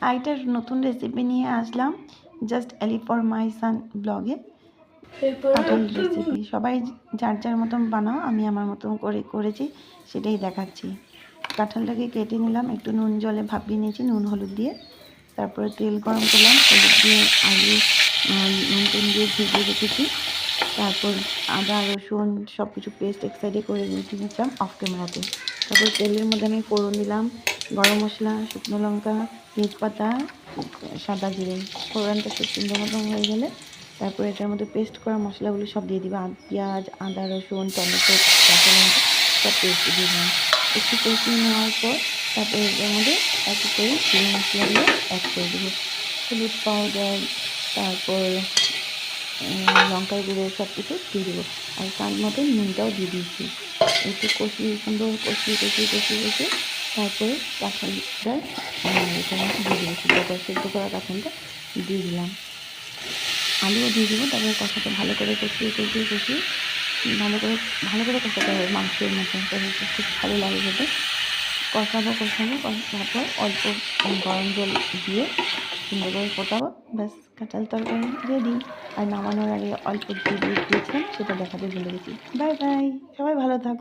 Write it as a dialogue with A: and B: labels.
A: আইটার নতুন রেসিপি নিয়ে আসলাম জাস্ট এলি ফর মাই সান ব্লগে। কাঁঠাল রেসিপি সবাই যার যার মতন বানাও, আমি আমার মতন করে করেছি, সেটাই দেখাচ্ছি। কাঁঠালটাকে কেটে নিলাম, একটু নুন জলে ভাপিয়ে নিয়েছি নুন হলুদ দিয়ে। তারপরে তেল গরম করলাম, হলুদ দিয়ে আলু নুন টুন দিয়ে ভিজিয়ে রেখেছি। তারপর আদা রসুন সব কিছু পেস্ট এক সাইডে করে রেখে দিয়েছিলাম অফ ক্যামেরাতে। তারপর তেলের মধ্যে আমি ফোড়ন দিলাম গরম মশলা, শুকনো লঙ্কা, তেজপাতা, সাদা জিরে। ফোড়নটা খুব সুন্দর মতন হয়ে গেলে তারপর এটার মধ্যে পেস্ট করা মশলাগুলো সব দিয়ে দিবা। পেঁয়াজ, আদা রসুন, টমেটো, কাঁচা লঙ্কা সব পেস্ট দিয়ে দিলাম। একটু কষিয়ে নেওয়ার পর তারপর এটার মধ্যে এক করে জিরে মশলাগুলো অ্যাড করে দেবো। হলুদ পাউডার, তারপর লঙ্কার গুঁড়ো সব কিছু দিয়ে দেবো। আর স্বাদ মতো নুনটাও দিয়ে দিয়েছি। একটু কষিয়ে সুন্দর কষিয়ে তারপরে কাঁঠালটা এটার মধ্যে দিয়ে দেবো। সিদ্ধ করা কাঁঠালটা দিয়ে দিলাম, আলুও দিয়ে দেবো। তারপরে কষাতে ভালো করে কষিয়ে ভালো করে কষাতে হবে মাংসের মতো, তাহলে খুব ভালো লাগে খেতে। কষাবো তারপর অল্প গরম জল দিয়ে সুন্দর করে ফোটাবো, ব্যাস কাঁঠাল তরকারি রেডি। আর নামানোর আগে অল্প ঘি দিয়ে দিয়েছিলাম, সেটা দেখাতে ভুলে গেছি। বাই বাই, সবাই ভালো থাকো।